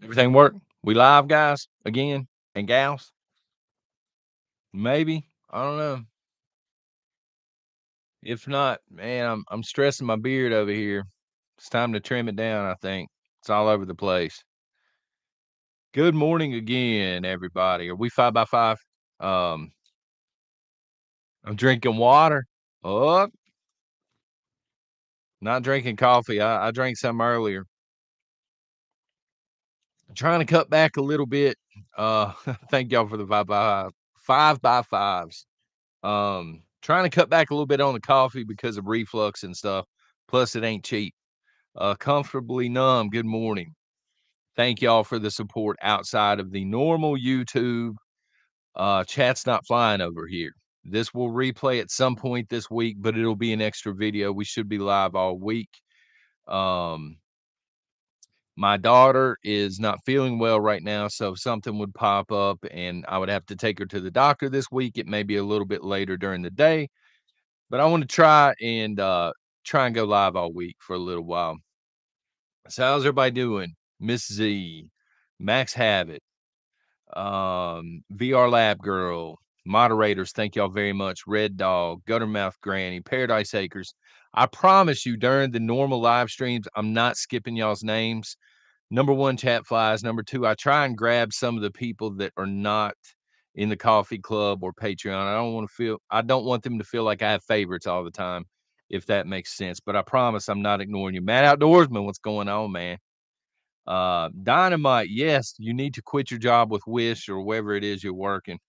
Everything work? We live, guys, again, and gals? Maybe. I don't know. If not, man, I'm stressing my beard over here. It's time to trim it down, I think. It's all over the place. Good morning again, everybody. Are we 5 by 5? Um, I'm drinking water. Oh, not drinking coffee. I drank some earlier. I'm trying to cut back a little bit. Thank y'all for the 5 by 5s. Trying to cut back a little bit on the coffee because of reflux and stuff. Plus, it ain't cheap. Comfortably numb. Good morning. Thank y'all for the support outside of the normal YouTube. Chat's not flying over here. This will replay at some point this week, but it'll be an extra video. We should be live all week. Um, my daughter is not feeling well right now, so if something would pop up and I would have to take her to the doctor this week, it may be a little bit later during the day. But I wanna try and go live all week for a little while. So how's everybody doing? Miss Z, Max Habit, VR Lab Girl, moderators, thank y'all very much. Red Dog, Guttermouth Granny, Paradise Acres. I promise you during the normal live streams, I'm not skipping y'all's names. Number 1, chat flies. Number 2, I try and grab some of the people that are not in the coffee club or Patreon. I don't want them to feel like I have favorites all the time, if that makes sense. But I promise I'm not ignoring you. Matt Outdoorsman, what's going on, man? Dynamite, yes, you need to quit your job with Wish or wherever it is you're working.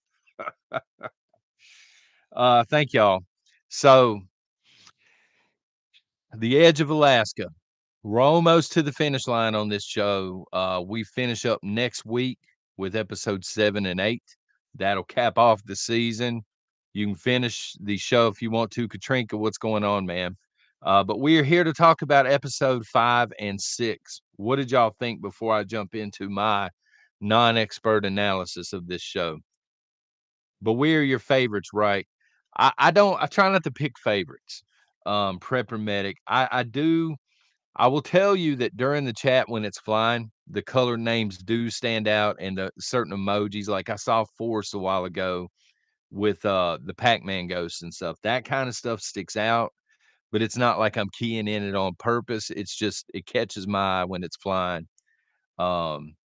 Thank y'all. So, the edge of Alaska. We're almost to the finish line on this show. We finish up next week with episode 7 and 8. That'll cap off the season. You can finish the show if you want to. Katrinka, what's going on, man? But we are here to talk about episode 5 and 6. What did y'all think before I jump into my non-expert analysis of this show? But we are your favorites, right? I try not to pick favorites. Prepper Medic. I will tell you that during the chat when it's flying, the colored names do stand out and the certain emojis. Like I saw Force a while ago with the Pac-Man ghosts and stuff. That kind of stuff sticks out, but it's not like I'm keying in it on purpose. It's just it catches my eye when it's flying. Um,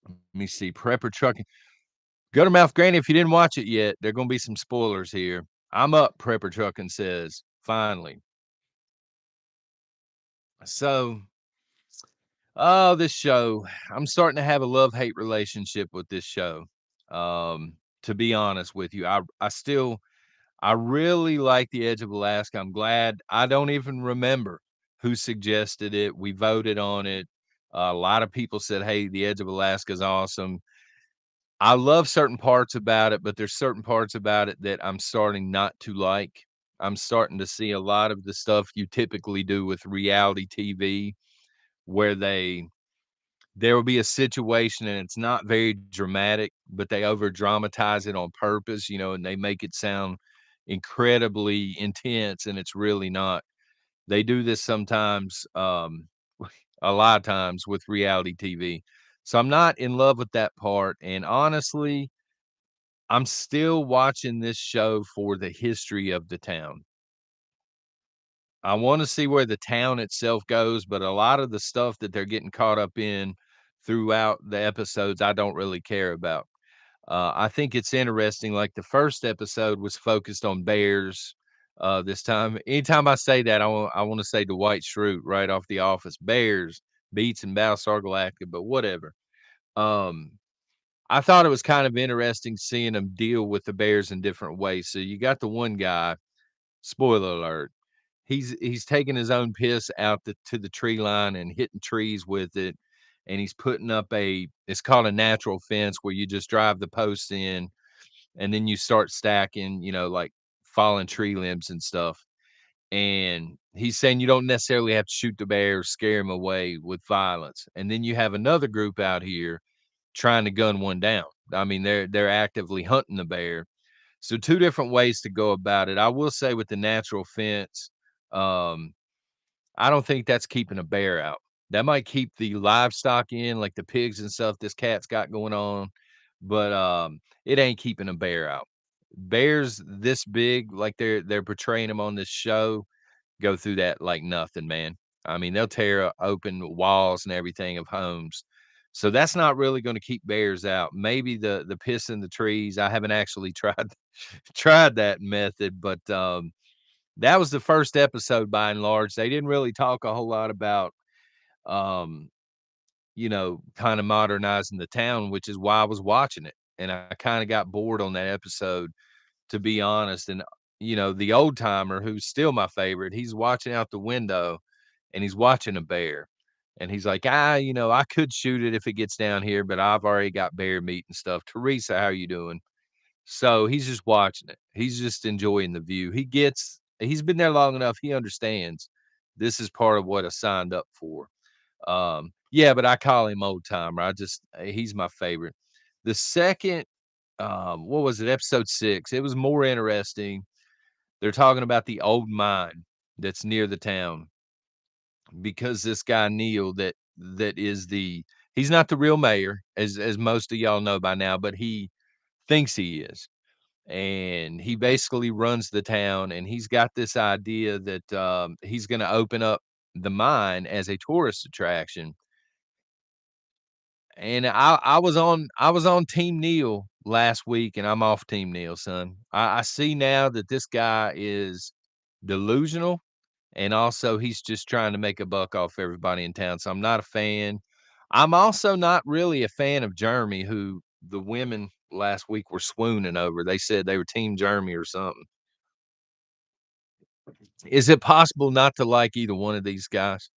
Let me see. Prepper trucking. Guttermouth Granny, if you didn't watch it yet, there are gonna be some spoilers here. I'm up, Prepper Trucking says, finally. So oh, this show. I'm starting to have a love-hate relationship with this show. To be honest with you, I really like The Edge of Alaska. I'm glad I don't even remember who suggested it. We voted on it. A lot of people said, "Hey, The Edge of Alaska is awesome." I love certain parts about it, but there's certain parts about it that I'm starting not to like. I'm starting to see a lot of the stuff you typically do with reality TV where there will be a situation and it's not very dramatic, but they over dramatize it on purpose, and they make it sound incredibly intense and it's really not. They do this sometimes, a lot of times with reality TV. So I'm not in love with that part. And honestly, I'm still watching this show for the history of the town. I wanna see where the town itself goes, but a lot of the stuff that they're getting caught up in throughout the episodes, I don't really care about. I think it's interesting, like, the first episode was focused on bears, this time. Anytime I say that, I wanna say Dwight Schrute right off The Office, bears, Beats and Battlestar Galactica, but whatever. Um, I thought it was kind of interesting seeing them deal with the bears in different ways. So you got the one guy, spoiler alert, he's taking his own piss out to the tree line and hitting trees with it, and he's putting up it's called a natural fence where you just drive the posts in, and then you start stacking, like fallen tree limbs and stuff. And he's saying you don't necessarily have to shoot the bear or scare him away with violence. And then you have another group out here trying to gun one down. I mean, they're actively hunting the bear. So 2 different ways to go about it. I will say with the natural fence, um, I don't think that's keeping a bear out. That might keep the livestock in, like the pigs and stuff this cat's got going on, but, it ain't keeping a bear out. Bears this big, like they're portraying them on this show, go through that like nothing, man. I mean, they'll tear open walls and everything of homes. So that's not really gonna keep bears out. Maybe the piss in the trees. I haven't actually tried tried that method, but, that was the first episode by and large. They didn't really talk a whole lot about, um, kinda modernizing the town, which is why I was watching it, and I kinda got bored on that episode, to be honest, and, the old timer, who's still my favorite, he's watching out the window, and he's watching a bear, and he's like, I could shoot it if it gets down here, but I've already got bear meat and stuff. Teresa, how you doing?" So, he's just watching it. He's just enjoying the view. He's been there long enough, he understands this is part of what I signed up for. Yeah, but I call him old timer. He's my favorite. The second, what was it? Episode 6. It was more interesting. They're talking about the old mine that's near the town because this guy Neil that is he's not the real mayor as most of y'all know by now, but he thinks he is. And he basically runs the town and he's got this idea that he's going to open up the mine as a tourist attraction. And I was on Team Neil last week, and I'm off Team Neil, son. I see now that this guy is delusional, and also he's just trying to make a buck off everybody in town. So I'm not a fan. I'm also not really a fan of Jeremy, who the women last week were swooning over. They said they were Team Jeremy or something. Is it possible not to like either one of these guys?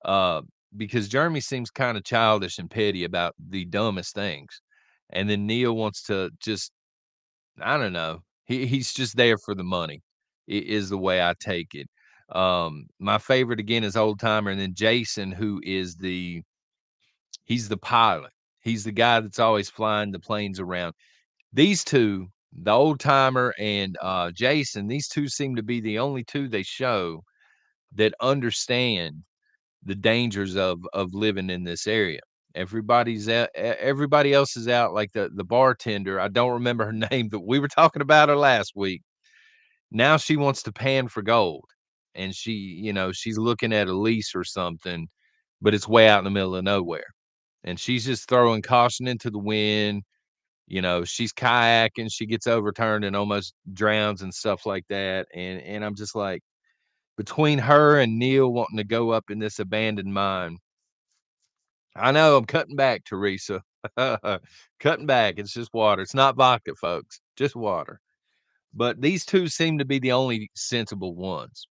Uh, because Jeremy seems kinda childish and petty about the dumbest things, and then Neil wants to just I don't know. He's just there for the money, is the way I take it. My favorite again is Old Timer, and then Jason, who is he's the pilot. He's the guy that's always flying the planes around. These 2, the Old Timer and, Jason, these 2 seem to be the only 2 they show that understand the dangers of living in this area. Everybody else is out, like the bartender, I don't remember her name, but we were talking about her last week. Now she wants to pan for gold, and she's looking at a lease or something, but it's way out in the middle of nowhere, and she's just throwing caution into the wind. She's kayaking, she gets overturned and almost drowns and stuff like that, and I'm just like, between her and Neil wanting to go up in this abandoned mine, I know I'm cutting back, Teresa. Cutting back, it's just water. It's not vodka, folks, just water. But these 2 seem to be the only sensible ones.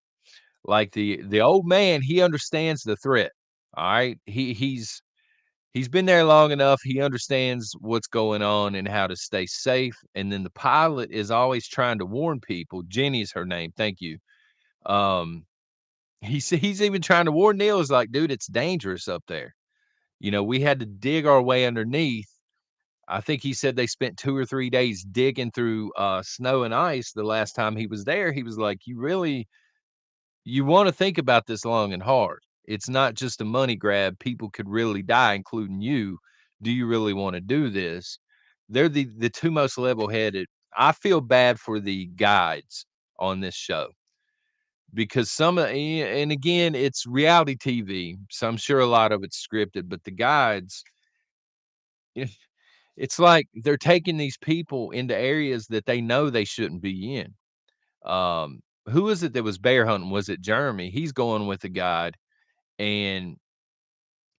Like the old man, he understands the threat. All right. He's been there long enough. He understands what's going on and how to stay safe. And then the pilot is always trying to warn people. Jenny's her name. Thank you. Um, he's even trying to warn Neil. Is like, dude, it's dangerous up there. We had to dig our way underneath. I think he said they spent 2 or 3 days digging through, snow and ice the last time he was there. He was like, you wanna think about this long and hard. It's not just a money grab. People could really die, including you. Do you really wanna do this?" They're the 2 most level-headed. I feel bad for the guides on this show because and again, it's reality TV, so I'm sure a lot of it's scripted, but the guides, it's like they're taking these people into areas that they know they shouldn't be in. Who is it that was bear hunting? Was it Jeremy? He's going with a guide, and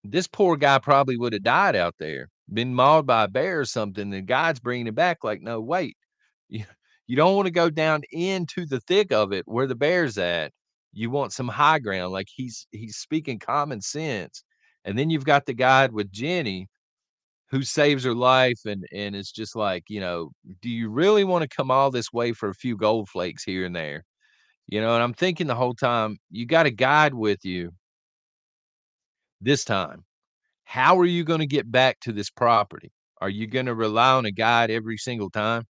this poor guy probably would have died out there, been mauled by a bear or something. The guide's bringing him back like, "No, wait. You you don't wanna go down into the thick of it where the bear's at. You want some high ground." Like, he's speaking common sense, and then you've got the guide with Jenny who saves her life and it's just like, do you really wanna come all this way for a few gold flakes here and there? And I'm thinking the whole time, you got a guide with you this time. How are you gonna get back to this property? Are you gonna rely on a guide every single time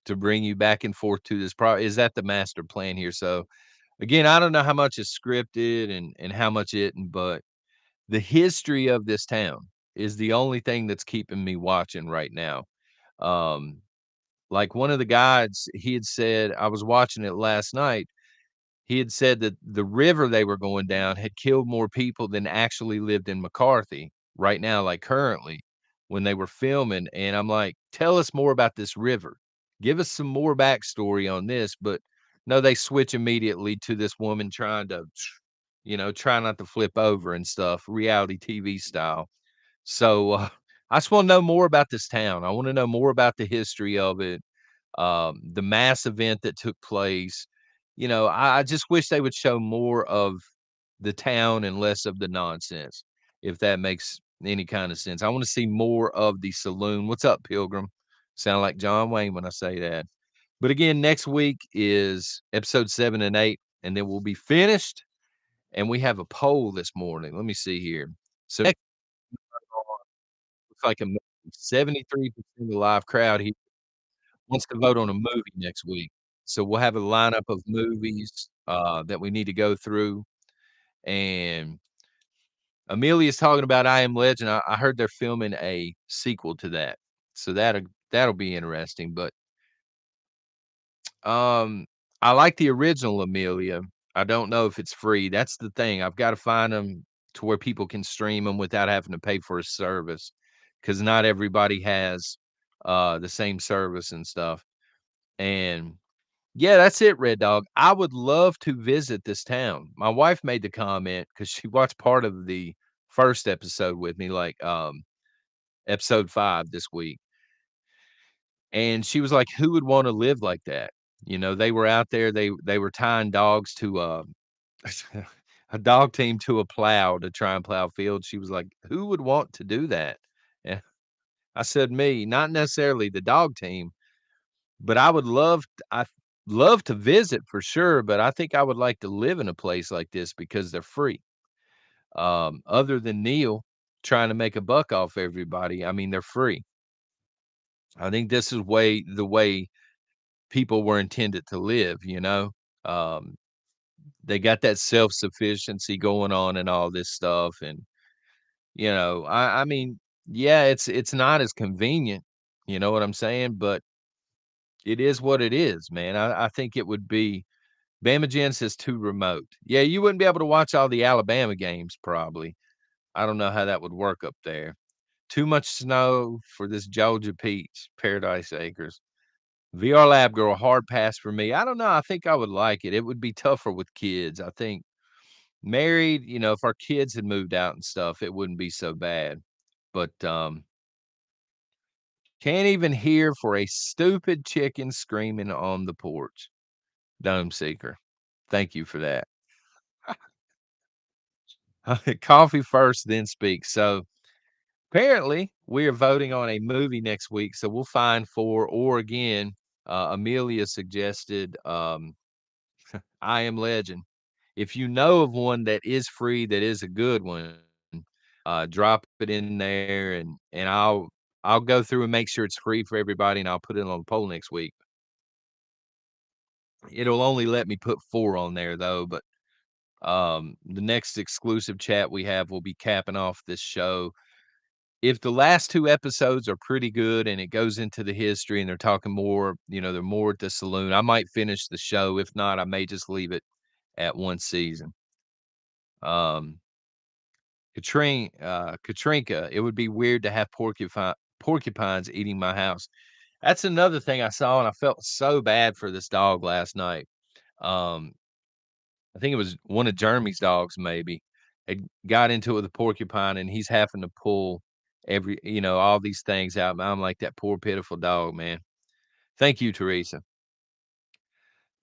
to bring you back and forth to this is that the master plan here? So, again, I don't know how much is scripted and how much isn't, but the history of this town is the only thing that's keeping me watching right now. Um, like one of the guides, he had said I was watching it last night. He had said that the river they were going down had killed more people than actually lived in McCarthy right now, like currently when they were filming. And I'm like, tell us more about this river. Give us some more backstory on this. But no, they switch immediately to this woman trying to, try not to flip over and stuff, reality TV style. So I just want to know more about this town. I want to know more about the history of it, the mass event that took place. I just wish they would show more of the town and less of the nonsense, if that makes any kind of sense. I want to see more of the saloon. What's up, Pilgrim? Sound like John Wayne when I say that. But again, next week is episode 7 and 8, and then we'll be finished. And we have a poll this morning. Let me see here. So next looks like a 73% of the live crowd here wants to vote on a movie next week. So we'll have a lineup of movies, that we need to go through, and Amelia's talking about I Am Legend. I heard they're filming a sequel to that, so that'll be interesting, but, um, I like the original Amelia. I don't know if it's free. That's the thing. I've gotta find them to where people can stream them without having to pay for a service, because not everybody has, the same service and stuff, and yeah, that's it, Red Dog. I would love to visit this town. My wife made the comment because she watched part of the first episode with me, like, episode 5 this week, and she was like, "Who would wanna live like that?" They were out there, they were tying dogs to, a dog team to a plow to try and plow fields. She was like, "Who would want to do that?" Yeah. I said, "Me." Not necessarily the dog team, but I love to visit for sure, but I think I would like to live in a place like this because they're free. Other than Neil trying to make a buck off everybody, I mean, they're free. I think this is the way people were intended to live, you know? Um, they got that self-sufficiency going on and all this stuff, and, I mean, yeah, it's not as convenient, you know what I'm saying? But it is what it is, man. I think it would be Bama Gen says too remote. Yeah, you wouldn't be able to watch all the Alabama games probably. I don't know how that would work up there. Too much snow for this Georgia peach, Paradise Acres. VR Lab Girl, hard pass for me. I don't know. I think I would like it. It would be tougher with kids. I think married, if our kids had moved out and stuff, it wouldn't be so bad. But can't even hear for a stupid chicken screaming on the porch. Dome Seeker. Thank you for that. Coffee first, then speak. So apparently we are voting on a movie next week. So we'll find for, or again, Amelia suggested I Am Legend. If you know of one that is free, that is a good one, drop it in there and I'll go through and make sure it's free for everybody and I'll put it on the poll next week. It'll only let me put 4 on there though, but the next exclusive chat we have will be capping off this show. If the last 2 episodes are pretty good and it goes into the history and they're talking more, they're more at the saloon, I might finish the show. If not, I may just leave it at 1 season. Um, Katrinka, it would be weird to have porcupines eating my house. That's another thing I saw, and I felt so bad for this dog last night. Um, I think it was one of Jeremy's dogs maybe, had got into it with a porcupine, and he's having to pull all these things out, and I'm like, "That poor pitiful dog, man." Thank you, Teresa.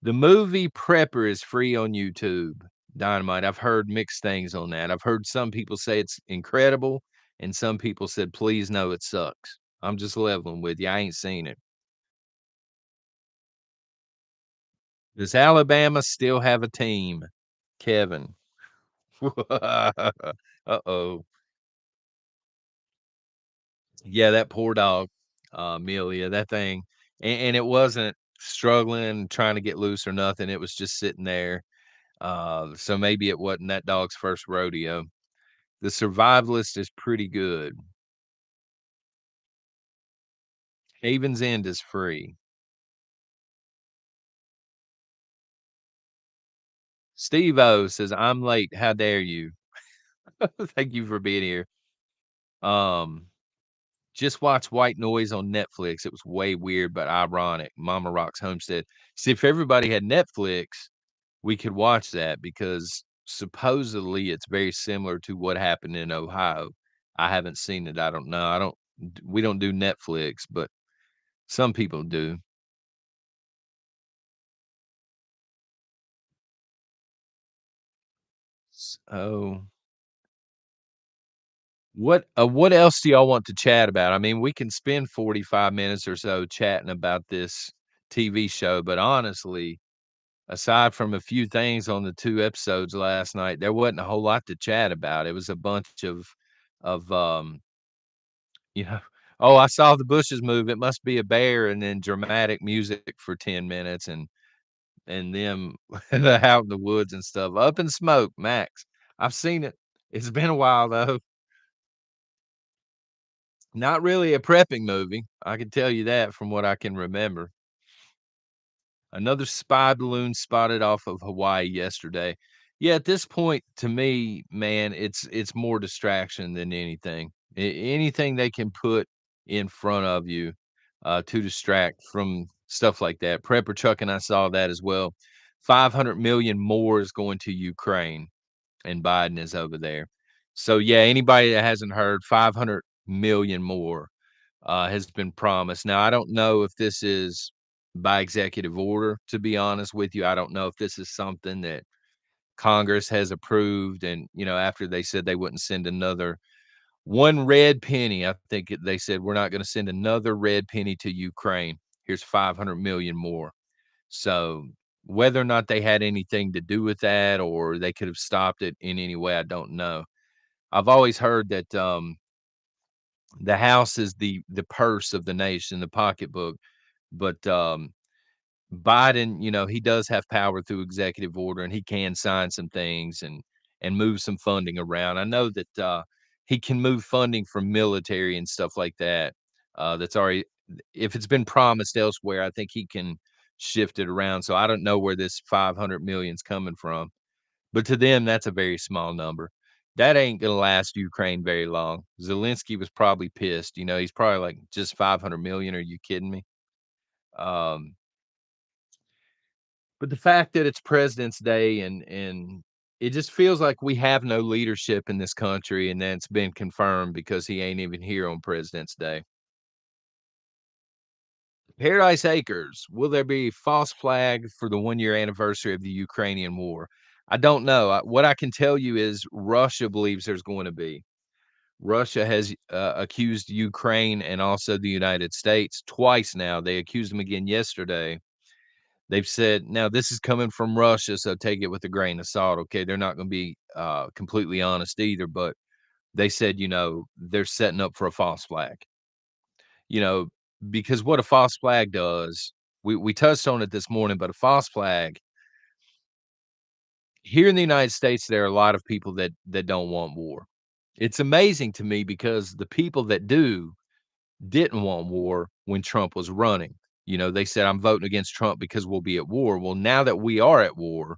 The movie Prepper is free on YouTube. Dynamite. I've heard mixed things on that. I've heard some people say it's incredible, and some people said, "Please no, it sucks." I'm just leveling with you. I ain't seen it. Does Alabama still have a team? Kevin. Uh-oh. Yeah, that poor dog, Amelia, that thing, and it wasn't struggling, trying to get loose or nothing. It was just sitting there. So maybe it wasn't that dog's first rodeo. The Survivalist is pretty good. Haven's End is free. Steve-O says, "I'm late. How dare you?" Thank you for being here. Um, just watched White Noise on Netflix. It was way weird, but ironic. Mama Rock's Homestead. See, if everybody had Netflix, we could watch that because supposedly it's very similar to what happened in Ohio. I haven't seen it. I don't know. We don't do Netflix, but some people do. So, what else do y'all want to chat about? I mean, we can spend 45 minutes or so chatting about this TV show, but honestly, aside from a few things on the 2 episodes last night, there wasn't a whole lot to chat about. It was a bunch of you know, "Oh, I saw the bushes move. It must be a bear," and then dramatic music for 10 minutes and them out in the woods and stuff. Up in Smoke, Max. I've seen it. It's been a while, though. Not really a prepping movie, I can tell you that from what I can remember. Another spy balloon spotted off of Hawaii yesterday. Yeah, at this point, to me, man, it's more distraction than anything. Anything they can put in front of you to distract from stuff like that. Prepper Chuck and I saw that as well. 500 million more is going to Ukraine, and Biden is over there. So yeah, anybody that hasn't heard, 500 million more has been promised. Now, I don't know if this is by executive order, to be honest with you. I don't know if this is something that Congress has approved. And, after they said they wouldn't send another one red penny, I think they said, we're not going to send another red penny to Ukraine. Here's 500 million more. So, whether or not they had anything to do with that or they could have stopped it in any way, I don't know. I've always heard that the house is the purse of the nation, the pocketbook. But, Biden, he does have power through executive order, and he can sign some things and move some funding around. I know that, he can move funding from military and stuff like that, that's already if it's been promised elsewhere, I think he can shift it around, so I don't know where this 500,000,000's coming from, but to them, that's a very small number. That ain't gonna last Ukraine very long. Zelensky was probably pissed, he's probably like, "Just 500,000,000, are you kidding me?" Um But the fact that it's President's Day and it just feels like we have no leadership in this country, and that's been confirmed because he ain't even here on President's Day. Paradise Acres, will there be false flag for the one-year anniversary of the Ukrainian war? I don't know. What I can tell you is Russia believes there's going to be. Russia has accused Ukraine and also the United States twice now. They accused them again yesterday. They've said now this is coming from Russia, so take it with a grain of salt, okay? They're not gonna be, completely honest either, but they said, they're setting up for a false flag, you know, because what a false flag does, we touched on it this morning, but a false flag here in the United States, there are a lot of people that don't want war. It's amazing to me because the people that do didn't want war when Trump was running. They said, "I'm voting against Trump because we'll be at war." Well, now that we are at war,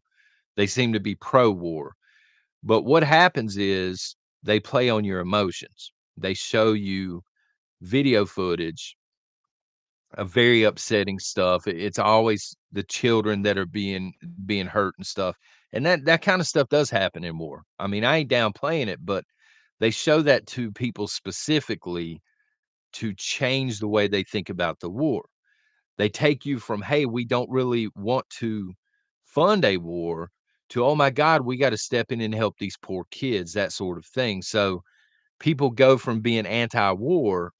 they seem to be pro-war. But what happens is they play on your emotions. They show you video footage of very upsetting stuff. It's always the children that are being hurt and stuff. And that kind of stuff does happen in war. I mean, I ain't downplaying it, but they show that to people specifically to change the way they think about the war. They take you from, "Hey, we don't really want to fund a war," to, "Oh my god, we gotta step in and help these poor kids," that sort of thing. So, people go from being anti-war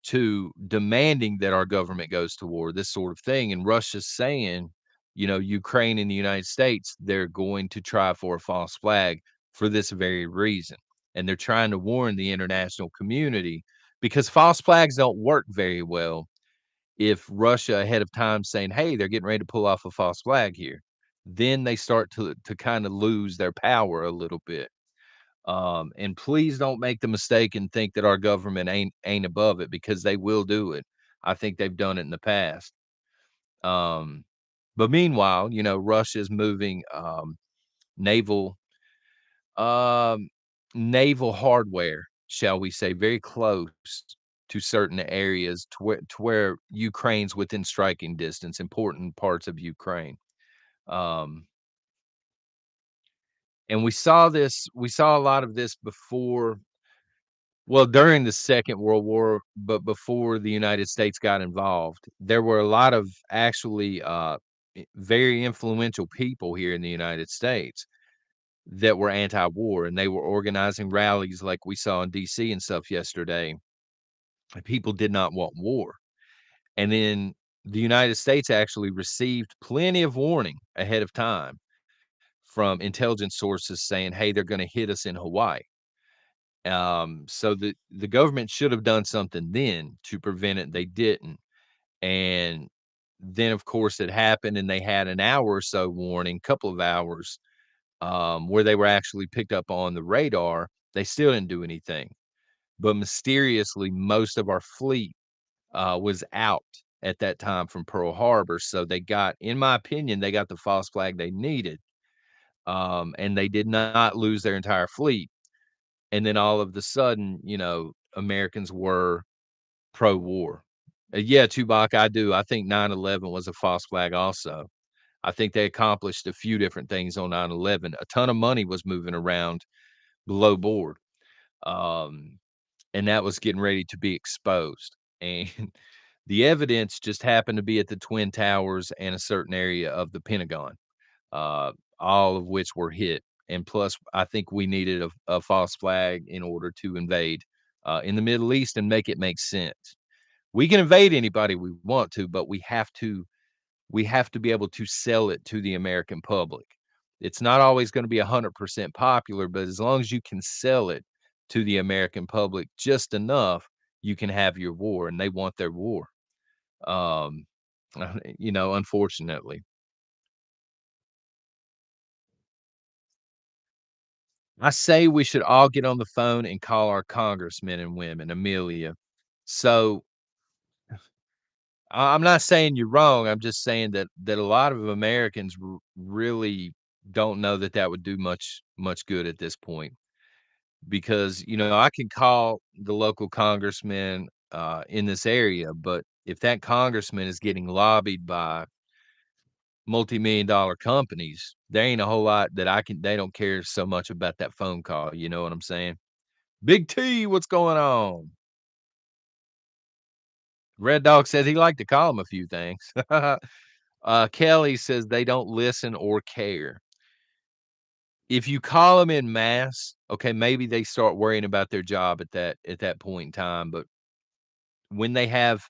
to demanding that our government goes to war, this sort of thing, and Russia's saying, Ukraine and the United States, they're going to try for a false flag for this very reason, and they're trying to warn the international community because false flags don't work very well if Russia ahead of time saying, "Hey, they're getting ready to pull off a false flag here," then they start to kind of lose their power a little bit. And please don't make the mistake and think that our government ain't above it because they will do it. I think they've done it in the past. Um, but meanwhile, Russia's moving naval um, naval hardware, shall we say, very close to certain areas to where Ukraine's within striking distance, important parts of Ukraine. Um, and we saw a lot of this before, well, during the Second World War, but before the United States got involved. There were a lot of actually very influential people here in the United States that were anti-war, and they were organizing rallies like we saw in DC and stuff yesterday. And people did not want war. And then the United States actually received plenty of warning ahead of time from intelligence sources saying, "Hey, they're gonna hit us in Hawaii." So the government should have done something then to prevent it. They didn't. And then, of course, it happened, and they had an hour or so warning, couple of hours, where they were actually picked up on the radar. They still didn't do anything. But mysteriously, most of our fleet was out at that time from Pearl Harbor. So they got, in my opinion, they got the false flag they needed. And they did not lose their entire fleet. And then all of the sudden, Americans were pro-war. Yeah, Tupac, I do. I think 9/11 was a false flag also. I think they accomplished a few different things on 9/11. A ton of money was moving around below board, um, and that was getting ready to be exposed. And the evidence just happened to be at the Twin Towers and a certain area of the Pentagon, uh, all of which were hit. And plus, I think we needed a false flag in order to invade in the Middle East and make it make sense. We can invade anybody we want to, but we have to be able to sell it to the American public. It's not always gonna be 100% popular, but as long as you can sell it to the American public just enough, you can have your war, and they want their war. Um, unfortunately. I say we should all get on the phone and call our congressmen and women, Amelia. So, I'm not saying you're wrong, I'm just saying that a lot of Americans really don't know that that would do much good at this point because, I can call the local congressman, in this area, but if that congressman is getting lobbied by multi-million dollar companies, there ain't a whole lot that I can they don't care so much about that phone call, you know what I'm saying? "Big T, what's going on?" Red Dog says he liked to call him a few things. Kelly says they don't listen or care. If you call them in mass, okay, maybe they start worrying about their job at that point in time, but when they have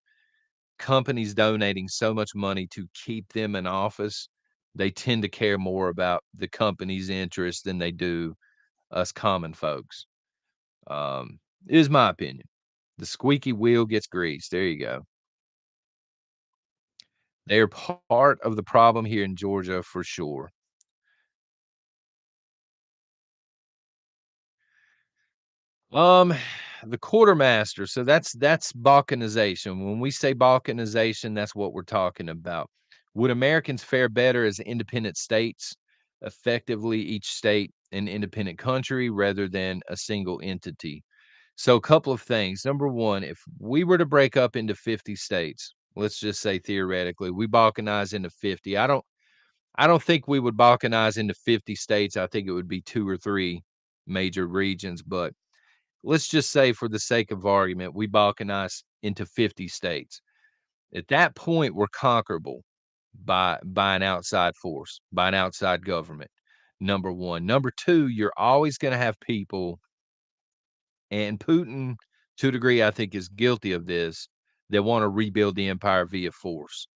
companies donating so much money to keep them in office, they tend to care more about the company's interest than they do us common folks. Is my opinion. The squeaky wheel gets greased. There you go. They're part of the problem here in Georgia for sure. Um, the quartermaster, so that's balkanization. When we say balkanization, that's what we're talking about. Would Americans fare better as independent states, effectively each state an independent country rather than a single entity? So a couple of things. Number one, if we were to break up into 50 states, let's just say theoretically, we balkanize into 50. I don't think we would balkanize into 50 states. I think it would be two or three major regions, but let's just say for the sake of argument, we balkanize into 50 states. At that point, we're conquerable by an outside force, by an outside government. Number one. Number two, you're always going to have people, and Putin, to a degree, I think is guilty of this, that want to rebuild the empire via force.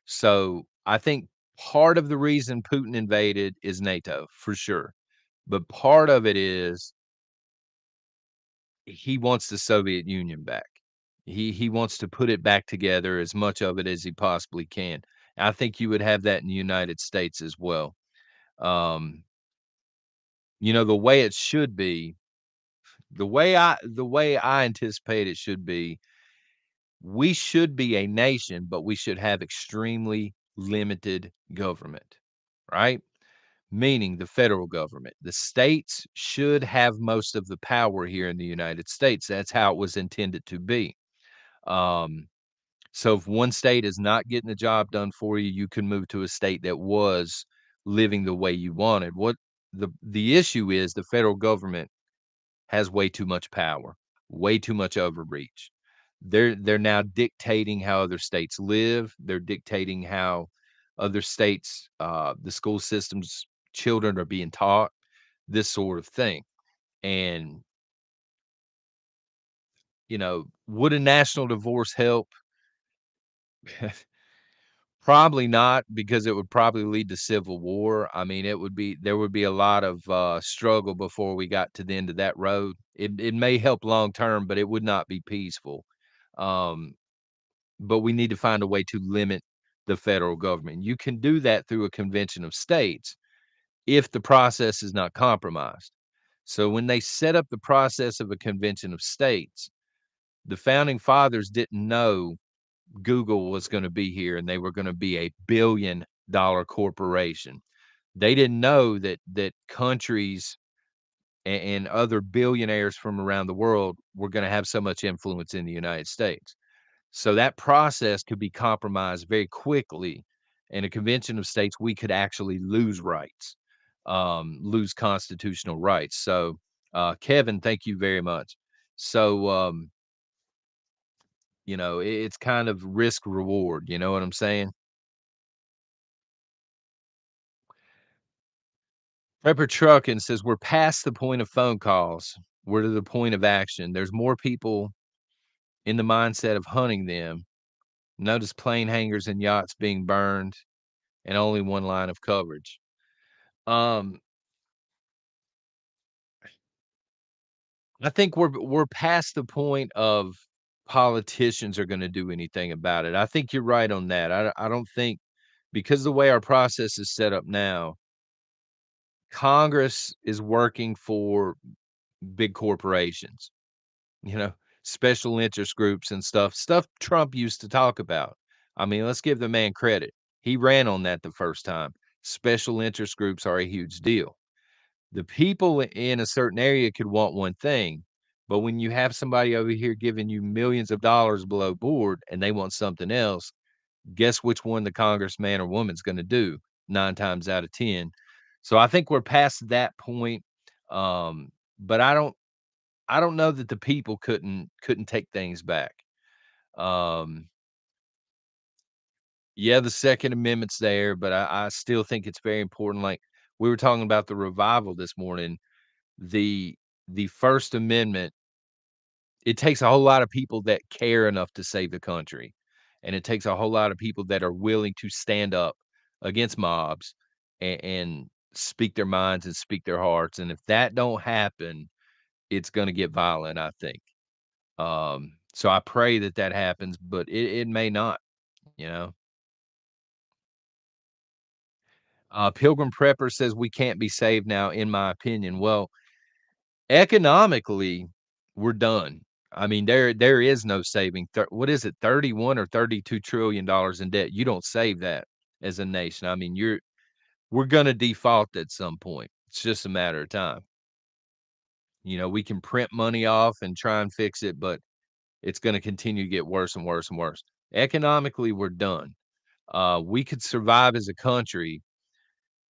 So I think part of the reason Putin invaded is NATO for sure. But part of it is he wants the Soviet Union back. He wants to put it back together, as much of it as he possibly can. I think you would have that in the United States as well. Um, the way it should be, The way I anticipate it should be, we should be a nation, but we should have extremely limited government, right? Meaning the federal government. The states should have most of the power here in the United States. That's how it was intended to be. Um, so if one state is not getting the job done for you, you can move to a state that was living the way you wanted. What the issue is, the federal government has way too much power, way too much overreach. They're now dictating how other states live. They're dictating how other states, the school systems, children are being taught, this sort of thing. And, would a national divorce help? Probably not, because it would probably lead to civil war. I mean, there would be a lot of, struggle before we got to the end of that road. It may help long term, but it would not be peaceful. Um, but we need to find a way to limit the federal government. You can do that through a convention of states if the process is not compromised. So when they set up the process of a convention of states, the founding fathers didn't know Google was gonna be here and they were gonna be a billion-dollar corporation. They didn't know that countries and other billionaires from around the world were gonna have so much influence in the United States. So that process could be compromised very quickly. In a convention of states, we could actually lose rights, lose constitutional rights. So, Kevin, thank you very much. So, it's kind of risk reward. You know what I'm saying? Prepper Truckin says we're past the point of phone calls. We're to the point of action. There's more people in the mindset of hunting them. Notice plane hangars and yachts being burned and only one line of coverage. Um, I think we're past the point of politicians are gonna do anything about it. I think you're right on that. I don't think, because the way our process is set up now, Congress is working for big corporations, you know, special interest groups and stuff Trump used to talk about. I mean, let's give the man credit. He ran on that the first time. Special interest groups are a huge deal. The people in a certain area could want one thing, but when you have somebody over here giving you millions of dollars below board and they want something else, guess which one the congressman or woman's gonna do 9 times out of 10. So I think we're past that point, but I don't know that the people couldn't take things back. Um, yeah, the Second Amendment's there, but I still think it's very important. Like, we were talking about the revival this morning. The the First Amendment, it takes a whole lot of people that care enough to save the country, and it takes a whole lot of people that are willing to stand up against mobs and speak their minds and speak their hearts, and if that don't happen, it's gonna get violent, I think. So I pray that that happens, but it may not, you know? Pilgrim Prepper says, "We can't be saved now, in my opinion." Well, economically, we're done. I mean, there is no saving. What is it, 31 or $32 trillion in debt? You don't save that as a nation. I mean, we're gonna default at some point. It's just a matter of time. We can print money off and try and fix it, but it's gonna continue to get worse and worse and worse. Economically, we're done. We could survive as a country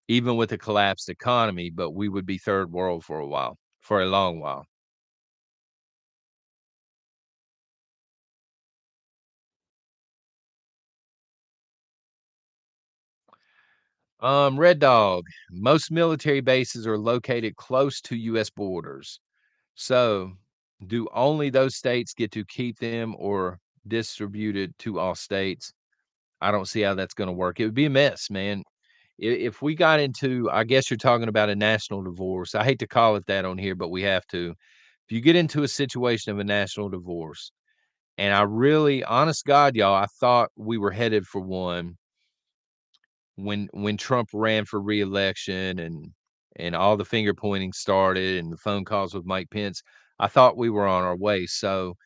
even with a collapsed economy, but we would be third world for a while, for a long while. Red Dog, most military bases are located close to US borders. So, do only those states get to keep them or distributed to all states? I don't see how that's gonna work. It would be a mess, man. If we got into, I guess you're talking about a national divorce. I hate to call it that on here, but we have to. If you get into a situation of a national divorce, and I really, honest God, y'all, I thought we were headed for one when Trump ran for reelection and all the finger pointing started and the phone calls with Mike Pence. I thought we were on our way. So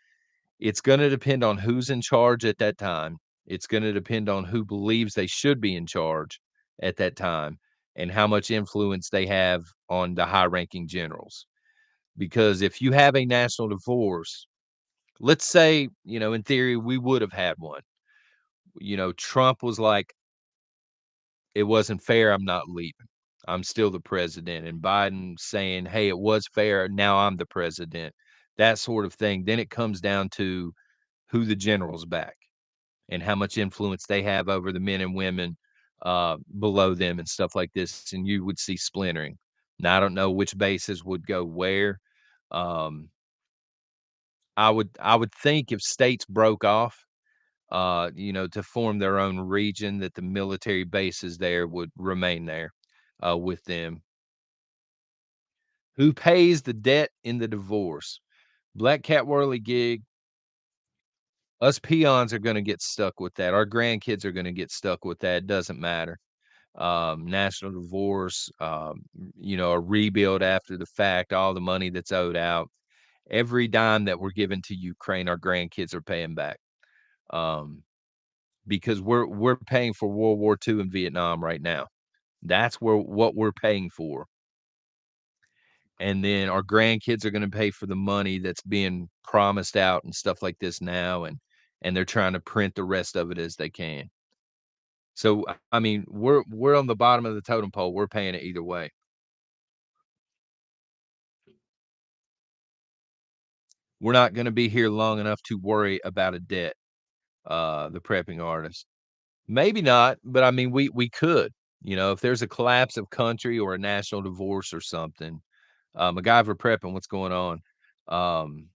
it's gonna depend on who's in charge at that time. It's gonna depend on who believes they should be in charge at that time and how much influence they have on the high-ranking generals. Because if you have a national divorce, let's say, in theory, we would have had one. Trump was like, "It wasn't fair, I'm not leaving. I'm still the president," and Biden saying, "Hey, it was fair, now I'm the president." That sort of thing. Then it comes down to who the generals back and how much influence they have over the men and women, below them and stuff like this, and you would see splintering. Now, I don't know which bases would go where. Um, I would think if states broke off, to form their own region, that the military bases there would remain there, with them. Who pays the debt in the divorce? Black cat whirligig, us peons are gonna get stuck with that. Our grandkids are gonna get stuck with that, it doesn't matter. National divorce, a rebuild after the fact, all the money that's owed out. Every dime that we're giving to Ukraine, our grandkids are paying back. Um, because we're paying for World War II in Vietnam right now. That's what we're paying for. And then our grandkids are gonna pay for the money that's being promised out and stuff like this now, and they're trying to print the rest of it as they can. So, I mean, we're on the bottom of the totem pole, we're paying it either way. We're not gonna be here long enough to worry about a debt, the prepping artist. Maybe not, but I mean, we could, if there's a collapse of country or a national divorce or something, MacGyver prepping, what's going on? Um,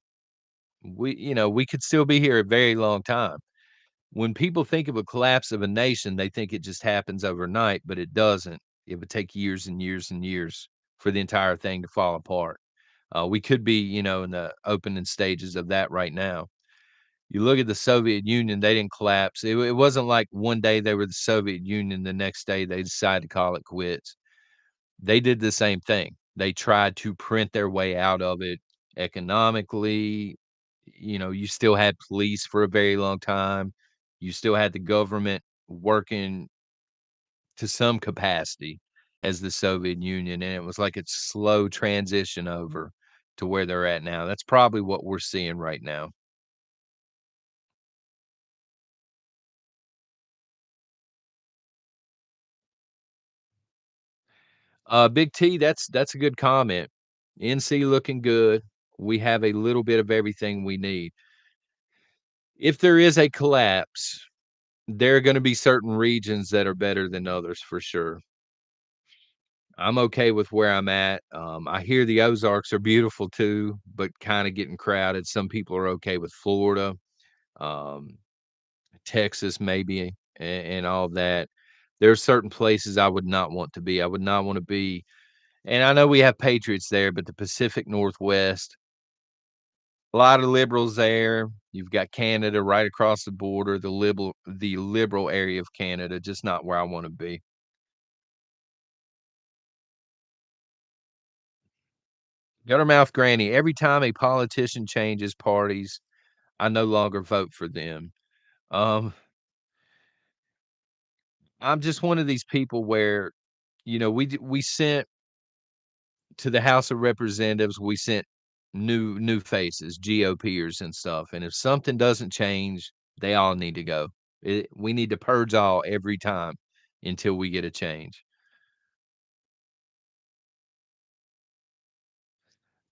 we could still be here a very long time. When people think of a collapse of a nation, they think it just happens overnight, but it doesn't. It would take years and years and years for the entire thing to fall apart. We could be, in the opening stages of that right now. You look at the Soviet Union, they didn't collapse. It wasn't like one day they were the Soviet Union, the next day they decided to call it quits. They did the same thing. They tried to print their way out of it economically. You still had police for a very long time. You still had the government working to some capacity as the Soviet Union, and it was like it's slow transition over to where they're at now. That's probably what we're seeing right now. Big T, that's a good comment. NC looking good. We have a little bit of everything we need. If there is a collapse, there are gonna be certain regions that are better than others for sure. I'm okay with where I'm at. I hear the Ozarks are beautiful too, but kinda getting crowded. Some people are okay with Florida, um, Texas maybe, and all that. There's certain places I would not want to be. I would not wanna be. And I know we have patriots there, but the Pacific Northwest, a lot of liberals there. You've got Canada right across the border, the liberal area of Canada, just not where I wanna be. Guttermouth Granny, every time a politician changes parties, I no longer vote for them. Um, I'm just one of these people where, we sent to the House of Representatives, we sent new faces, GOPers and stuff, and if something doesn't change, they all need to go. We need to purge all every time until we get a change.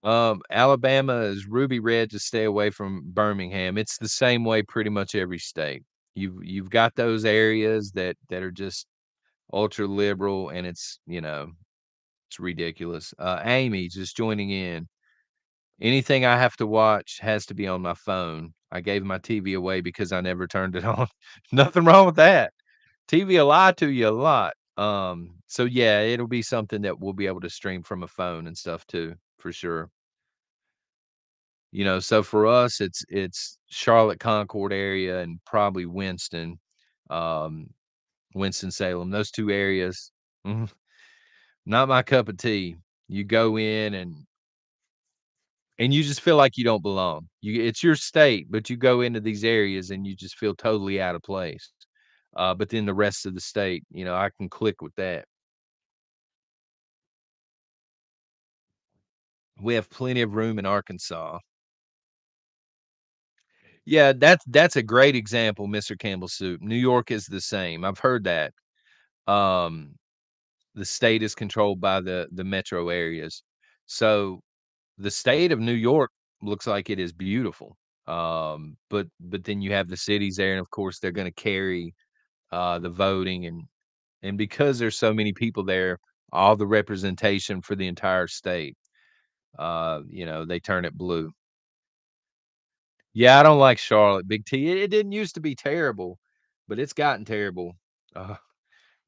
Alabama is ruby red to stay away from Birmingham. It's the same way pretty much every state. You've got those areas that are just ultra liberal, and it's ridiculous. Amy just joining in. Anything I have to watch has to be on my phone. I gave my TV away because I never turned it on. Nothing wrong with that. TV will lie to you a lot. So yeah, it'll be something that we'll be able to stream from a phone and stuff too, for sure. So for us, it's Charlotte, Concord area, and probably um, Winston-Salem. Those 2 areas, mhm, not my cup of tea. You go in, and and you just feel like you don't belong. It's your state, but you go into these areas and you just feel totally out of place. But then the rest of the state, I can click with that. We have plenty of room in Arkansas. Yeah, that's a great example, Mr. Campbell's Soup. New York is the same. I've heard that. Um, the state is controlled by the metro areas. So the state of New York looks like it is beautiful. But then you have the cities there, and of course they're gonna carry the voting and because there's so many people there, all the representation for the entire state, they turn it blue. Yeah, I don't like Charlotte, Big T. It didn't used to be terrible, but it's gotten terrible. Uh,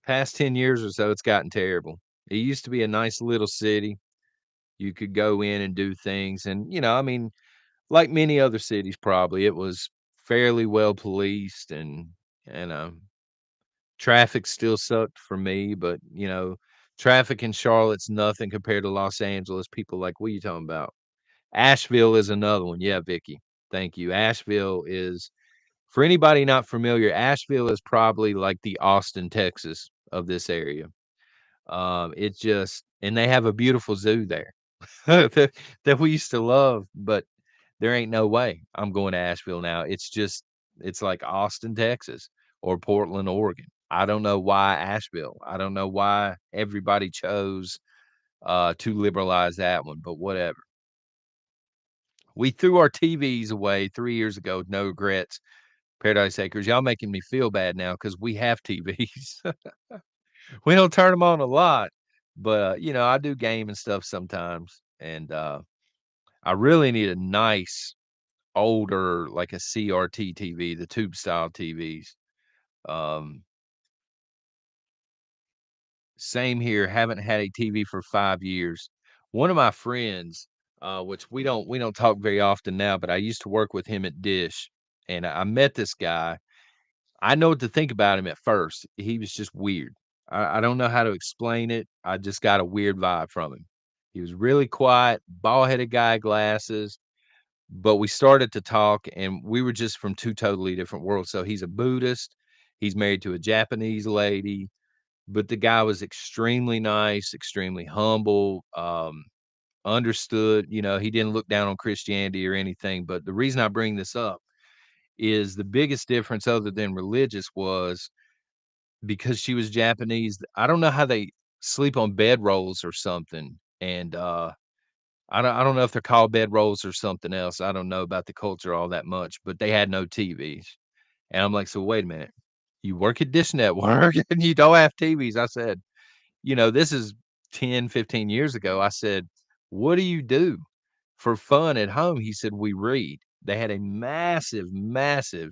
Past 10 years or so, it's gotten terrible. It used to be a nice little city. You could go in and do things, and, I mean, like many other cities probably, it was fairly well policed and traffic still sucked for me, but, traffic in Charlotte's nothing compared to Los Angeles. People like, "What are you talking about?" Asheville is another one. Yeah, Vicky. Thank you. Asheville is for anybody not familiar, Asheville is probably like the Austin, Texas of this area. It just and they have a beautiful zoo there that that we used to love, but there ain't no way I'm going to Asheville now. It's like Austin, Texas or Portland, Oregon. I don't know why Asheville. I don't know why everybody chose to liberalize that one, but whatever. We threw our TVs away 3 years ago, no regrets. Paradise Acres, y'all making me feel bad now because we have TVs. We don't turn them on a lot, but, I do game and stuff sometimes, and, I really need a nice older, like a CRT TV, the tube style TVs. Um, Same here, haven't had a TV for 5 years. One of my friends, which we don't talk very often now, but I used to work with him at Dish, and I met this guy. I know what to think about him at first. He was just weird. I don't know how to explain it. I just got a weird vibe from him. He was really quiet, bald-headed guy, glasses, but we started to talk, and we were just from 2 totally different worlds. So he's a Buddhist, he's married to a Japanese lady, but the guy was extremely nice, extremely humble, understood, he didn't look down on Christianity or anything, but the reason I bring this up is the biggest difference other than religious was because she was Japanese. I don't know how they sleep on bedrolls or something, and, I don't know if they're called bedrolls or something else. I don't know about the culture all that much, but they had no TVs, and I'm like, "So wait a minute, you work at Dish Network and you don't have TVs?" I said, this is 10, 15 years ago. I said, "What do you do for fun at home?" He said, "We read." They had a massive, massive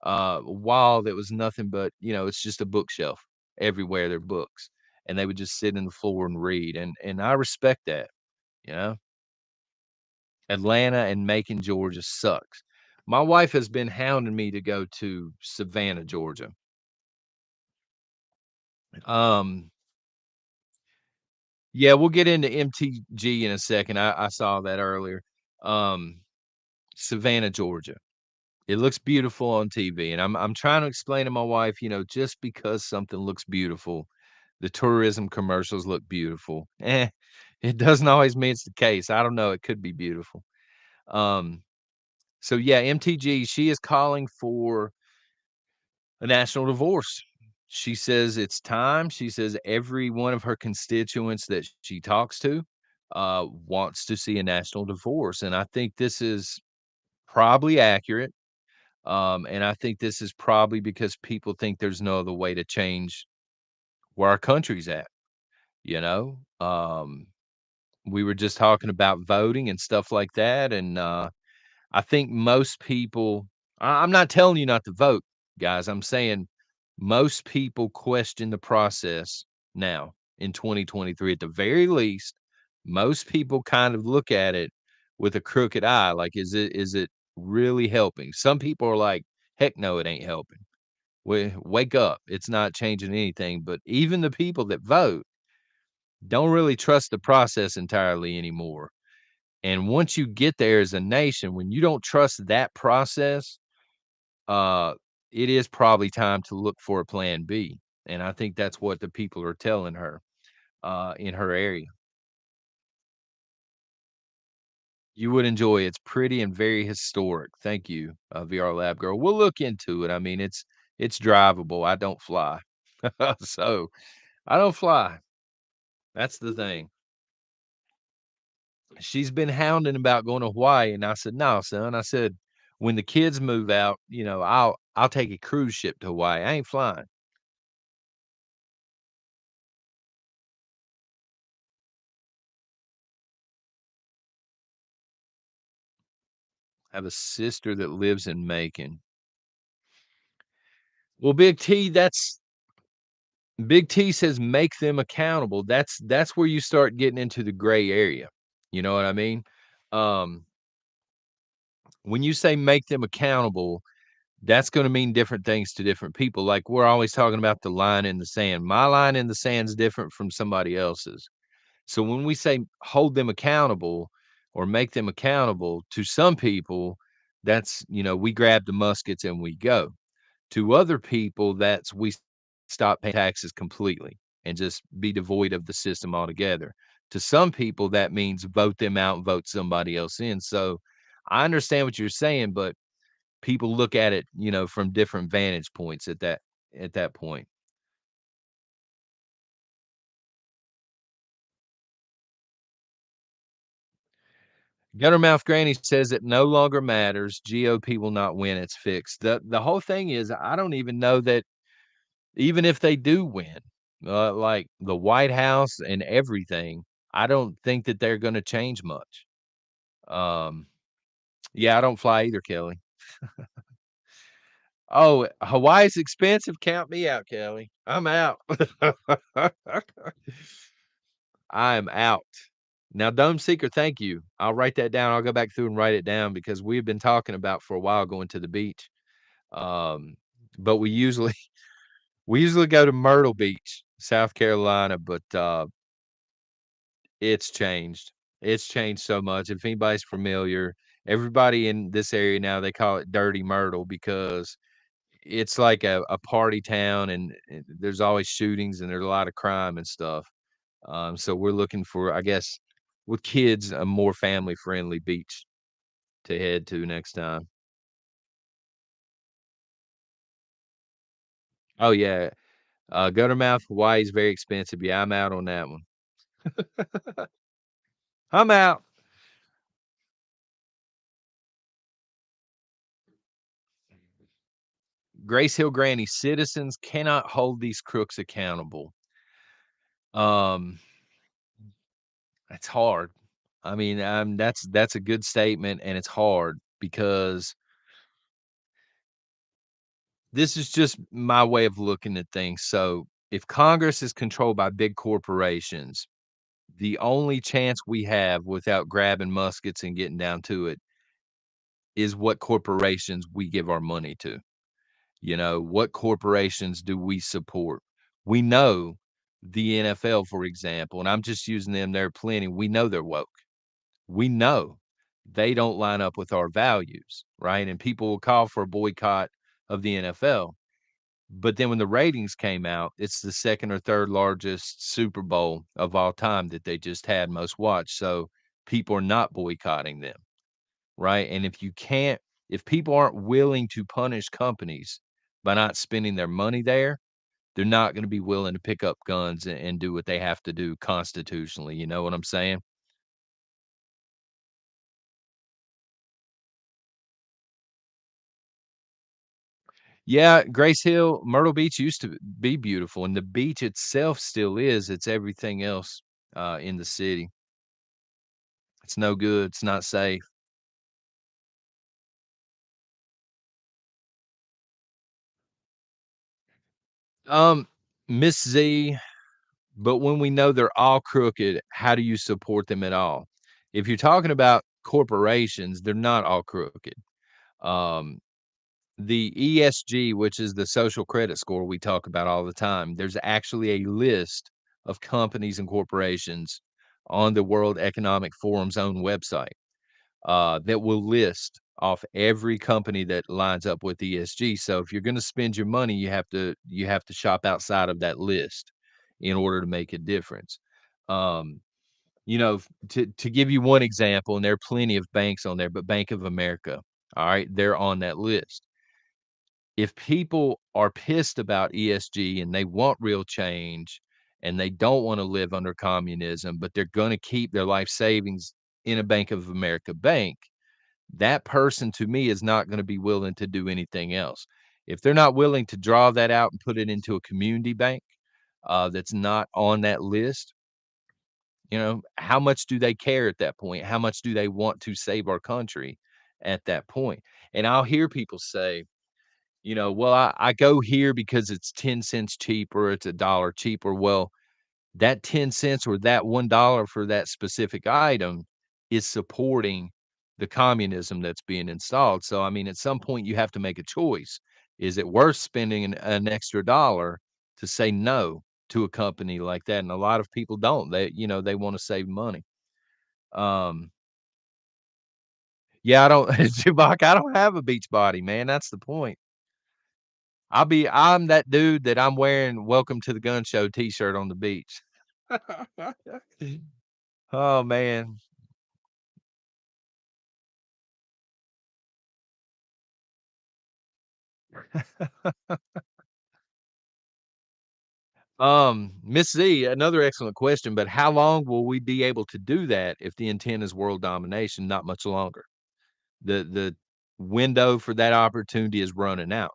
wall that was nothing but, it's just a bookshelf everywhere, there are books, and they would just sit in the floor and read, and I respect that, you know? Atlanta and Macon, Georgia sucks. My wife has been hounding me to go to Savannah, Georgia. Um, yeah, we'll get into MTG in a second. I saw that earlier. Um, Savannah, Georgia. It looks beautiful on TV, and I'm trying to explain to my wife, just because something looks beautiful, the tourism commercials look beautiful. It doesn't always mean it's the case. I don't know. It could be beautiful. Um, so yeah, MTG, she is calling for a national divorce. She says it's time. She says every one of her constituents that she talks to wants to see a national divorce. And I think this is probably accurate. And I think this is probably because people think there's no other way to change where our country's at, you know? We were just talking about voting and stuff like that. And I think most people, I'm not telling you not to vote, guys. I'm saying most people question the process now in 2023. At the very least, most people kind of look at it with a crooked eye. Like, is it really helping? Some people are like, heck no, it ain't helping. Wake up. It's not changing anything. But even the people that vote don't really trust the process entirely anymore. And once you get there as a nation, when you don't trust that process, uh, it is probably time to look for a plan B. And I think that's what the people are telling her, in her area. You would enjoy it. It's pretty and very historic. Thank you, VR Lab Girl. We'll look into it. I mean, it's drivable. I don't fly. So, I don't fly. That's the thing. She's been hounding about going to Hawaii, and I said, "No, son." I said, "When the kids move out, I'll take a cruise ship to Hawaii. I ain't flying." I have a sister that lives in Macon. Well, Big T says make them accountable. That's where you start getting into the gray area. You know what I mean? Um, when you say make them accountable, that's gonna mean different things to different people. Like, we're always talking about the line in the sand. My line in the sand is different from somebody else's. So when we say hold them accountable or make them accountable, to some people, that's, we grab the muskets and we go. To other people, that's we stop paying taxes completely and just be devoid of the system altogether. To some people, that means vote them out and vote somebody else in. So I understand what you're saying, but people look at it, from different vantage points at that point. Guttermouth Granny says it no longer matters. GOP will not win. It's fixed. The whole thing is, I don't even know that even if they do win, like the White House and everything, I don't think that they're gonna change much. Um, yeah, I don't fly either, Kelly. Oh, Hawaii's expensive? Count me out, Kelly. I'm out. I am out. Now, Dome Seeker, thank you. I'll write that down. I'll go back through and write it down because we've been talking about for a while going to the beach. Um, but we usually go to Myrtle Beach, South Carolina, but it's changed. It's changed so much. If anybody's familiar, everybody in this area now, they call it Dirty Myrtle because it's like a party town and there's always shootings and there's a lot of crime and stuff. So we're looking for, I guess, with kids, a more family friendly beach to head to next time. Oh yeah. Guttermouth, Hawaii is very expensive. Yeah, I'm out on that one. I'm out. Grace Hill Granny, citizens cannot hold these crooks accountable. Um, it's hard. I mean, that's a good statement, and it's hard because this is just my way of looking at things. So, if Congress is controlled by big corporations, the only chance we have without grabbing muskets and getting down to it is what corporations we give our money to. What corporations do we support? We know the NFL, for example, and I'm just using them, they're plenty. We know they're woke. We know they don't line up with our values, right? And people will call for a boycott of the NFL. But then when the ratings came out, it's the second or third largest Super Bowl of all time that they just had most watched. So people are not boycotting them, right? And if people aren't willing to punish companies by not spending their money there, they're not going to be willing to pick up guns and do what they have to do constitutionally. You know what I'm saying? Yeah, Grace Hill, Myrtle Beach used to be beautiful, and the beach itself still is. It's everything else in the city. It's no good. It's not safe. Um, Miss Z, but when we know they're all crooked, how do you support them at all? If you're talking about corporations, they're not all crooked. Um, the ESG, which is the social credit score we talk about all the time, there's actually a list of companies and corporations on the World Economic Forum's own website, that will list off every company that lines up with ESG. So if you're gonna spend your money, you have to shop outside of that list in order to make a difference. Um, to give you one example, and there are plenty of banks on there, but Bank of America, all right, they're on that list. If people are pissed about ESG and they want real change and they don't wanna live under communism, but they're gonna keep their life savings in a Bank of America bank, that person to me is not gonna be willing to do anything else. If they're not willing to draw that out and put it into a community bank, that's not on that list, how much do they care at that point? How much do they want to save our country at that point? And I'll hear people say, "Well, I go here because it's 10 cents cheaper, it's a dollar cheaper." Well, that 10 cents or that $1 for that specific item is supporting the communism that's being installed. So, I mean, at some point, you have to make a choice. Is it worth spending an extra dollar to say no to a company like that? And a lot of people don't. They wanna save money. Um, yeah, I don't Chewbacca, I don't have a beach body, man, that's the point. I'm that dude that I'm wearing "Welcome to the Gun Show" T-shirt on the beach. Oh, man. Miss Z, another excellent question, but how long will we be able to do that if the intent is world domination? Not much longer. The window for that opportunity is running out.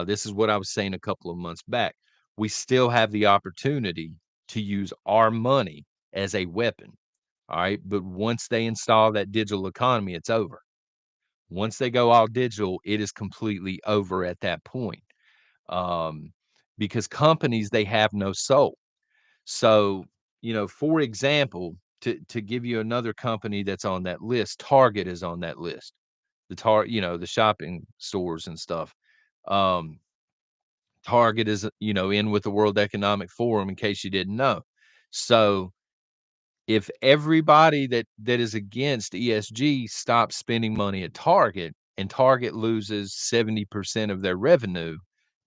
This is what I was saying a couple of months back. We still have the opportunity to use our money as a weapon. All right. But once they install that digital economy, it's over. Once they go all digital, it is completely over at that point. Um, because companies, they have no soul. So, for example, to give you another company that's on that list, Target is on that list. The shopping stores and stuff. Um, Target is, in with the World Economic Forum in case you didn't know. So, if everybody that is against ESG stops spending money at Target and Target loses 70% of their revenue,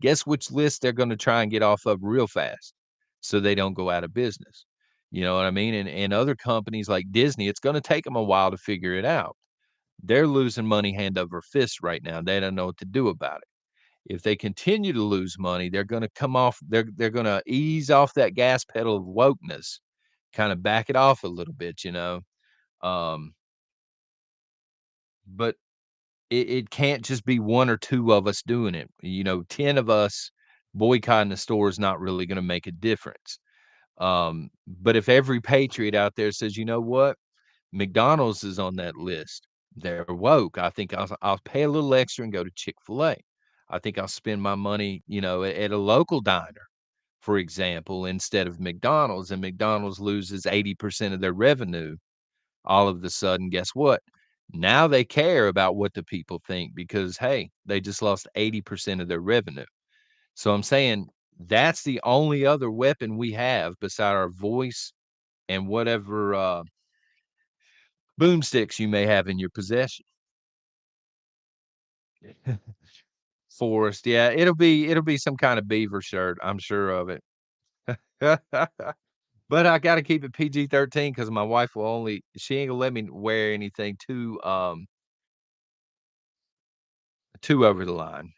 guess which list they're gonna try and get off of real fast so they don't go out of business. You know what I mean? And other companies like Disney, it's gonna take them a while to figure it out. They're losing money hand over fist right now. They don't know what to do about it. If they continue to lose money, they're gonna come off they're gonna ease off that gas pedal of wokeness, kinda back it off a little bit, um, but it can't just be 1 or 2 of us doing it, 10 of us boycotting the store is not really gonna make a difference, but if every patriot out there says, "You know what? McDonald's is on that list. They're woke. I think I'll pay a little extra and go to Chick-fil-A. I think I'll spend my money, at a local diner, for example, instead of McDonald's, and McDonald's loses 80% of their revenue. All of the sudden, guess what? Now they care about what the people think because, hey, they just lost 80% of their revenue. So I'm saying that's the only other weapon we have beside our voice and whatever, boomsticks you may have in your possession. Forest, yeah, it'll be some kind of beaver shirt, I'm sure of it. But I gotta keep it PG-13 because my wife will only she ain't gonna let me wear anything too over the line.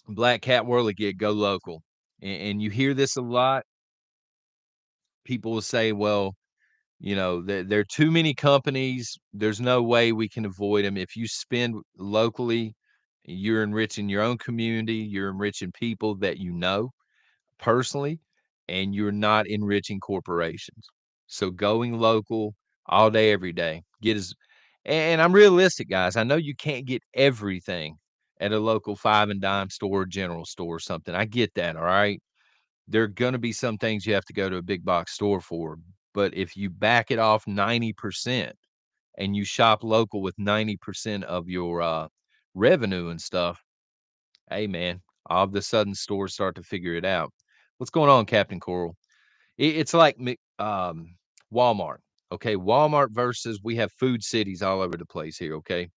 Black Cat Whirligig, go local. And you hear this a lot. People will say, "Well, there are too many companies. There's no way we can avoid them. If you spend locally, you're enriching your own community, you're enriching people that you know personally, and you're not enriching corporations. So going local all day, every day, and I'm realistic, guys. I know you can't get everything at a local five and dime store, general store, or something. I get that. All right. There are going to be some things you have to go to a big box store for. But if you back it off 90% and you shop local with 90% of your revenue and stuff, hey man, all of a sudden stores start to figure it out. What's going on, Captain Coral? It's like Walmart. Okay, Walmart versus we have food cities all over the place here, okay?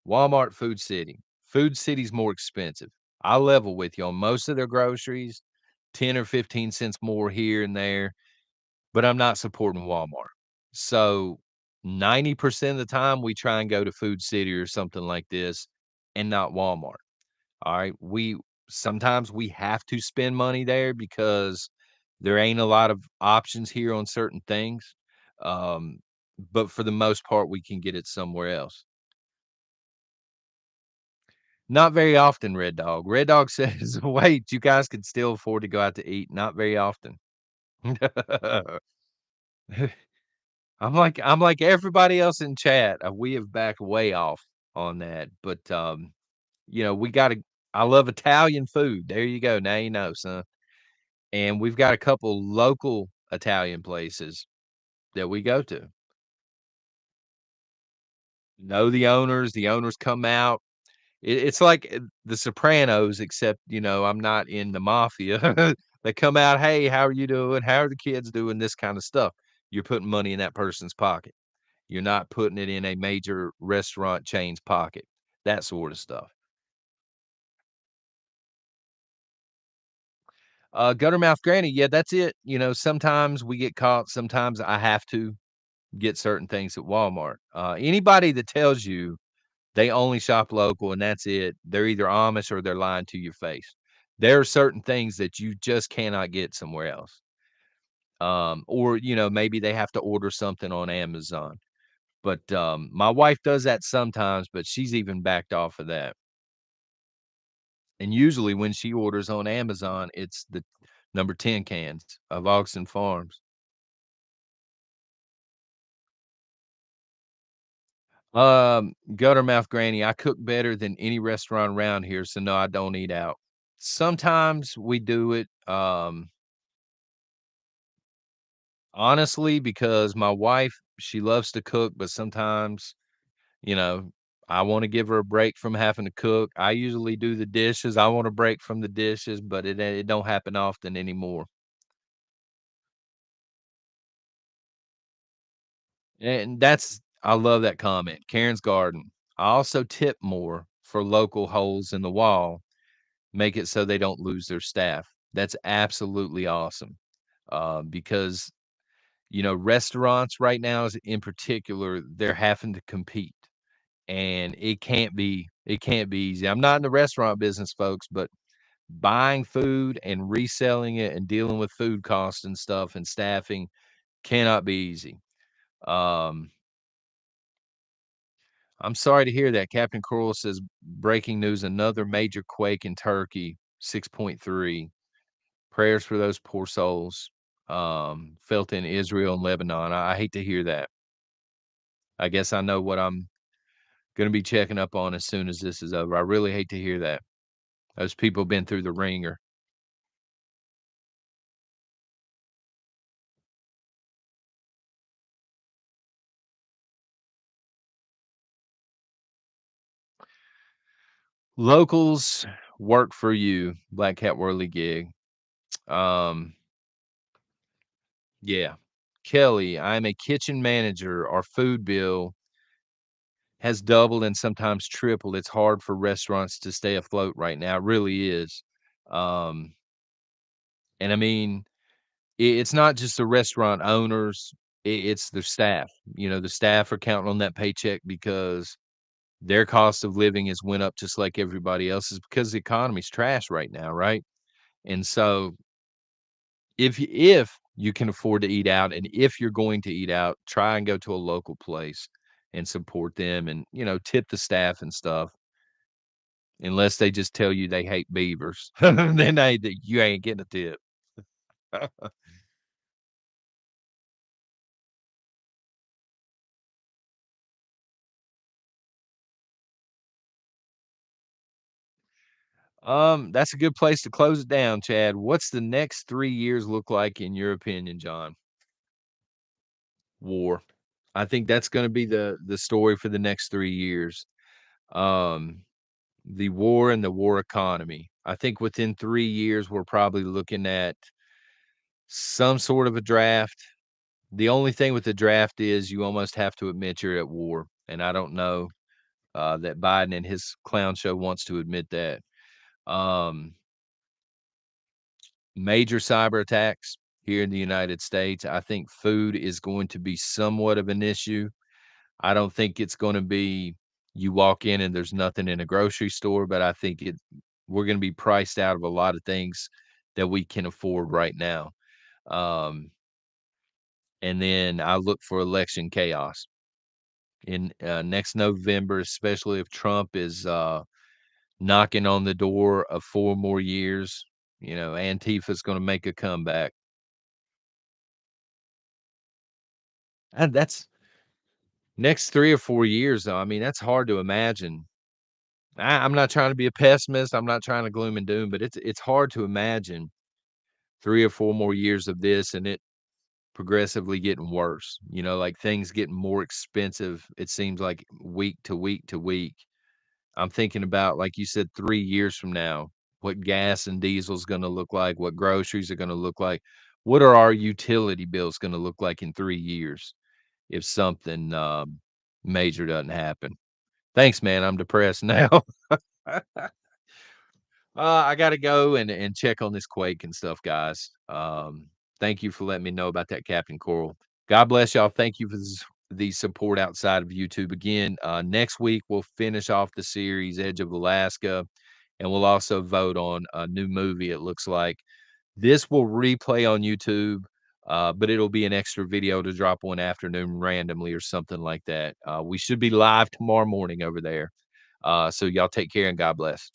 Walmart, food city. Food city's more expensive. I level with you on most of their groceries, 10 or 15 cents more here and there, but I'm not supporting Walmart. So 90% of the time we try and go to Food City or something like this and not Walmart. All right. We sometimes we have to spend money there because there ain't a lot of options here on certain things. Um, but for the most part, we can get it somewhere else. Not very often, Red Dog. Red Dog says, wait, you guys can still afford to go out to eat. Not very often. I'm like everybody else in chat. We have backed way off on that. But we gotta I love Italian food. There you go. Now you know, son. And we've got a couple local Italian places that we go to. Know the owners come out. It's like, The Sopranos, except, I'm not in the mafia. They come out, "Hey, how are you doing? How are the kids doing?" This kinda stuff. You're putting money in that person's pocket. You're not putting it in a major restaurant chain's pocket, that sort of stuff. Guttermouth Granny, yeah, that's it. Sometimes we get caught, sometimes I have to get certain things at Walmart. Anybody that tells you they only shop local and that's it, they're either Amish or they're lying to your face. There are certain things that you just cannot get somewhere else. Or, maybe they have to order something on Amazon. But, my wife does that sometimes, but she's even backed off of that. And usually when she orders on Amazon, it's the number 10 cans of Austin Farms. Guttermouth Granny, I cook better than any restaurant around here, so no, I don't eat out. Sometimes we do it, honestly, because my wife, she loves to cook, but sometimes, you know, I wanna give her a break from having to cook. I usually do the dishes. I want a break from the dishes, but it don't happen often anymore. And I love that comment, Karen's Garden. I also tip more for local holes in the wall, make it so they don't lose their staff. That's absolutely awesome, because, restaurants right now is in particular, they're having to compete, and it can't be easy. I'm not in the restaurant business, folks, but buying food and reselling it and dealing with food costs and stuff and staffing cannot be easy. Um I'm sorry to hear that. Captain Coral says, breaking news, another major quake in Turkey, 6.3. Prayers for those poor souls, felt in Israel and Lebanon. I hate to hear that. I guess I know what I'm gonna be checking up on as soon as this is over. I really hate to hear that. Those people been through the ringer. Locals work for you, Black Cat Whirly Gig. Um, yeah. Kelly, I'm a kitchen manager. Our food bill has doubled and sometimes tripled. It's hard for restaurants to stay afloat right now. It really is. Um, and I mean, it's not just the restaurant owners, it's the staff. The staff are counting on that paycheck because their cost of living has went up just like everybody else's because the economy's trash right now, right? And so if you can afford to eat out and if you're going to eat out, try and go to a local place and support them and, tip the staff and stuff. Unless they just tell you they hate beavers, then you ain't getting a tip. That's a good place to close it down, Chad. What's the next 3 years look like in your opinion, John? War. I think that's gonna be the story for the next 3 years. Um, the war and the war economy. I think within 3 years, we're probably looking at some sort of a draft. The only thing with the draft is you almost have to admit you're at war, and I don't know, that Biden and his clown show wants to admit that. Um, Major cyber attacks here in the United States. I think food is going to be somewhat of an issue. I don't think it's gonna be you walk in and there's nothing in a grocery store, but I think we're gonna be priced out of a lot of things that we can afford right now. Um, and then I look for election chaos in, next November, especially if Trump is, knocking on the door of 4 more years. Antifa's gonna make a comeback. And that's next 3 or 4 years, though, I mean, that's hard to imagine. I'm not trying to be a pessimist, I'm not trying to gloom and doom, but it's hard to imagine 3 or 4 more years of this and it progressively getting worse, like, things getting more expensive, it seems like week to week to week. I'm thinking about, like you said, 3 years from now, what gas and diesel's gonna look like, what groceries are gonna look like. What are our utility bills gonna look like in 3 years if something, major doesn't happen? Thanks, man, I'm depressed now. I gotta go and check on this quake and stuff, guys. Thank you for letting me know about that, Captain Coral. God bless y'all. Thank you for the support outside of YouTube. Again, next week we'll finish off the series Edge of Alaska, and we'll also vote on a new movie. It looks like this will replay on YouTube, but it'll be an extra video to drop one afternoon randomly or something like that. We should be live tomorrow morning over there. So y'all take care and God bless.